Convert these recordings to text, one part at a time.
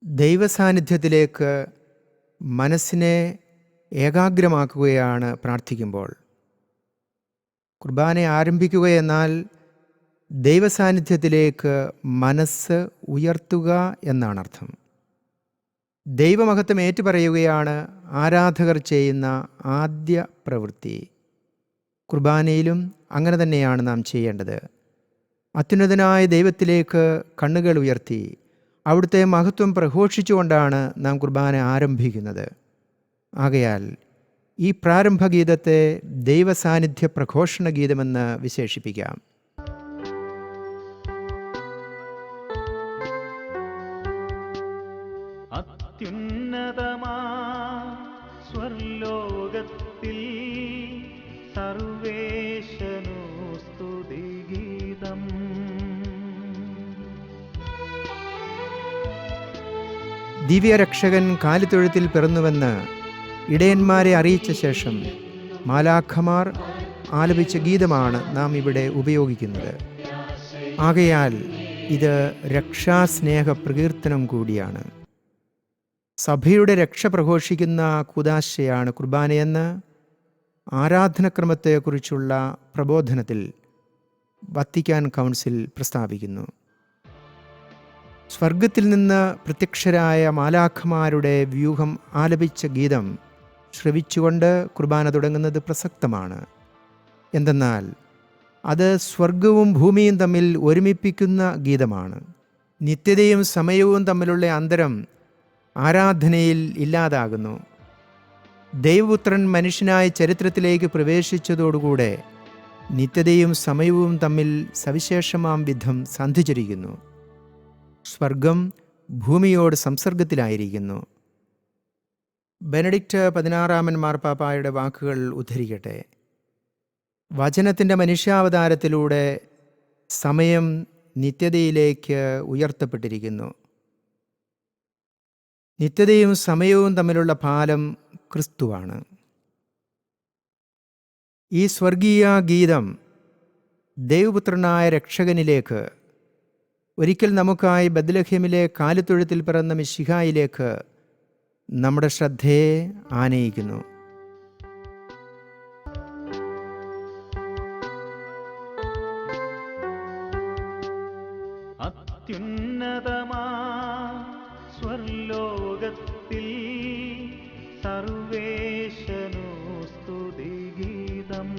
ദൈവസാന്നിധ്യത്തിലേക്ക് മനസ്സിനെ ഏകാഗ്രമാക്കുകയാണ് പ്രാർത്ഥിക്കുമ്പോൾ. കുർബാന ആരംഭിക്കുകയെന്നാൽ ദൈവസാന്നിധ്യത്തിലേക്ക് മനസ്സ് ഉയർത്തുക എന്നാണർത്ഥം. ദൈവമഹത്വം ഏറ്റുപറയുകയാണ് ആരാധകർ ചെയ്യുന്ന ആദ്യ പ്രവൃത്തി. കുർബാനയിലും അങ്ങനെ തന്നെയാണ് നാം ചെയ്യേണ്ടത്. അത്യുന്നതനായ ദൈവത്തിലേക്ക് കണ്ണുകൾ ഉയർത്തി അവിടുത്തെ മഹത്വം പ്രഘോഷിച്ചുകൊണ്ടാണ് നാം കുർബാന ആരംഭിക്കുന്നത്. ആകയാൽ ഈ പ്രാരംഭഗീതത്തെ ദൈവസാന്നിധ്യ പ്രഘോഷണ ഗീതമെന്ന് വിശേഷിപ്പിക്കാം. അത്യുന്നതമാ സ്വർലോകത്തിൽ സർവേശനു സ്തുതിഗീതം. ദിവ്യരക്ഷകൻ കാലിത്തൊഴുത്തിൽ പിറന്നുവെന്ന് ഇടയന്മാരെ അറിയിച്ച ശേഷം മാലാഖമാർ ആലപിച്ച ഗീതമാണ് നാം ഇവിടെ ഉപയോഗിക്കുന്നത്. ആകയാൽ ഇത് രക്ഷാസ്നേഹ പ്രകീർത്തനം കൂടിയാണ്. സഭയുടെ രക്ഷ പ്രഘോഷിക്കുന്ന കൂദാശയാണ് കുർബാനയെന്ന് ആരാധനക്രമത്തെക്കുറിച്ചുള്ള പ്രബോധനത്തിൽ വത്തിക്കാൻ കൗൺസിൽ പ്രസ്താവിക്കുന്നു. സ്വർഗത്തിൽ നിന്ന് പ്രത്യക്ഷരായ മാലാഖമാരുടെ വ്യൂഹം ആലപിച്ച ഗീതം ശ്രവിച്ചുകൊണ്ട് കുർബാന തുടങ്ങുന്നത് പ്രസക്തമാണ്. എന്തെന്നാൽ അത് സ്വർഗവും ഭൂമിയും തമ്മിൽ ഒരുമിപ്പിക്കുന്ന ഗീതമാണ്. നിത്യതയും സമയവും തമ്മിലുള്ള അന്തരം ആരാധനയിൽ ഇല്ലാതാകുന്നു. ദൈവപുത്രൻ മനുഷ്യനായ ചരിത്രത്തിലേക്ക് പ്രവേശിച്ചതോടുകൂടെ നിത്യതയും സമയവും തമ്മിൽ സവിശേഷമാം വിധം സന്ധിച്ചിരിക്കുന്നു. സ്വർഗം ഭൂമിയോട് സംസർഗത്തിലായിരിക്കുന്നു. ബെനഡിക്റ്റ് 16 മാർപ്പാപ്പായുടെ വാക്കുകൾ ഉദ്ധരിക്കട്ടെ. വചനത്തിൻ്റെ മനുഷ്യാവതാരത്തിലൂടെ സമയം നിത്യതയിലേക്ക് ഉയർത്തപ്പെട്ടിരിക്കുന്നു. നിത്യതയും സമയവും തമ്മിലുള്ള പാലം ക്രിസ്തുവാണ്. ഈ സ്വർഗീയ ഗീതം ദൈവപുത്രനായ രക്ഷകനിലേക്ക്, ഒരിക്കൽ നമുക്കായി ബത്ലഹേമിലെ കാലിത്തൊഴുത്തിൽ പിറന്ന മിശിഹായിലേക്ക് നമ്മുടെ ശ്രദ്ധയെ ആനയിക്കുന്നു. അത്യുന്നതമാ സ്വർലോകത്തിൽ സർവേശനു സ്തുതിഗീതം.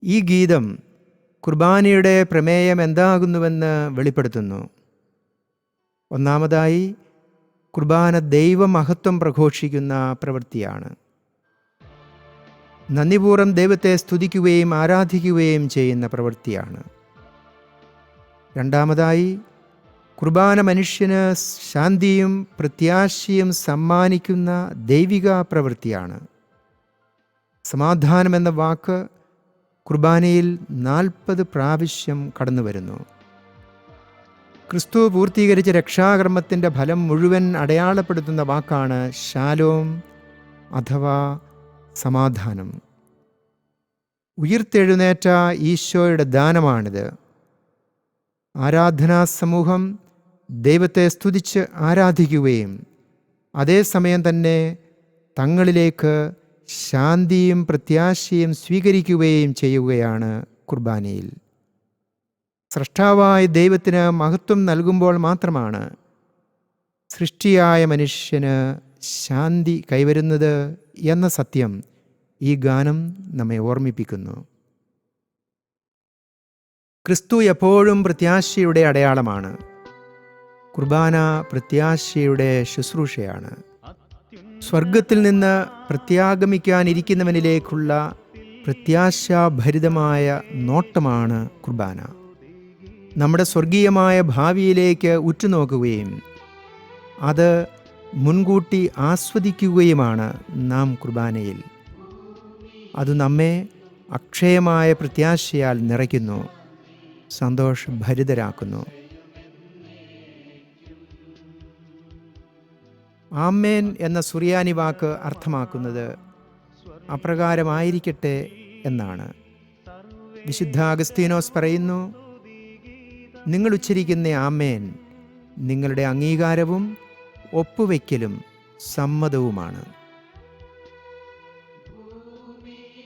ഈ ഗീതം കുർബാനയുടെ പ്രമേയം എന്താകുന്നുവെന്ന് വെളിപ്പെടുത്തുന്നു. ഒന്നാമതായി, കുർബാന ദൈവമഹത്വം പ്രഘോഷിക്കുന്ന പ്രവൃത്തിയാണ്. നന്ദിപൂർവ്വം ദൈവത്തെ സ്തുതിക്കുകയും ആരാധിക്കുകയും ചെയ്യുന്ന പ്രവൃത്തിയാണ്. രണ്ടാമതായി, കുർബാന മനുഷ്യന് ശാന്തിയും പ്രത്യാശയും സമ്മാനിക്കുന്ന ദൈവിക പ്രവൃത്തിയാണ്. സമാധാനം എന്ന വാക്ക് കുർബാനയിൽ 40 പ്രാവശ്യം കടന്നു വരുന്നു. ക്രിസ്തു പൂർത്തീകരിച്ച രക്ഷാകർമ്മത്തിൻ്റെ ഫലം മുഴുവൻ അടയാളപ്പെടുത്തുന്ന വാക്കാണ് ശാലോം അഥവാ സമാധാനം. ഉയിർത്തെഴുന്നേറ്റ ഈശോയുടെ ദാനമാണിത്. ആരാധനാ സമൂഹം ദൈവത്തെ സ്തുതിച്ച് ആരാധിക്കുകയും അതേസമയം തന്നെ തങ്ങളിലേക്ക് ശാന്തിയും പ്രത്യാശയും സ്വീകരിക്കുകയും ചെയ്യുകയാണ് കുർബാനയിൽ. സ്രഷ്ടാവായ ദൈവത്തിന് മഹത്വം നൽകുമ്പോൾ മാത്രമാണ് സൃഷ്ടിയായ മനുഷ്യന് ശാന്തി കൈവരുന്നത് എന്ന സത്യം ഈ ഗാനം നമ്മെ ഓർമ്മിപ്പിക്കുന്നു. ക്രിസ്തു എപ്പോഴും പ്രത്യാശയുടെ അടയാളമാണ്. കുർബാന പ്രത്യാശയുടെ ശുശ്രൂഷയാണ്. സ്വർഗത്തിൽ നിന്ന് പ്രത്യാഗമിക്കാനിരിക്കുന്നവനിലേക്കുള്ള പ്രത്യാശാഭരിതമായ നോട്ടമാണ് കുർബാന. നമ്മുടെ സ്വർഗീയമായ ഭാവിയിലേക്ക് ഉറ്റുനോക്കുകയും അത് മുൻകൂട്ടി ആസ്വദിക്കുകയുമാണ് നാം കുർബാനയിൽ. അത് നമ്മെ അക്ഷയമായ പ്രത്യാശയാൽ നിറയ്ക്കുന്നു. സന്തോഷഭരിതരാക്കുന്നു. ആമേൻ എന്ന സുറിയാനി വാക്ക് അർത്ഥമാക്കുന്നത് അപ്രകാരമായിരിക്കട്ടെ എന്നാണ്. വിശുദ്ധ അഗസ്തീനോസ് പറയുന്നു, നിങ്ങൾ ഉച്ചരിക്കുന്ന ആമേൻ നിങ്ങളുടെ അംഗീകാരവും ഒപ്പുവെക്കലും സമ്മതവുമാണ്.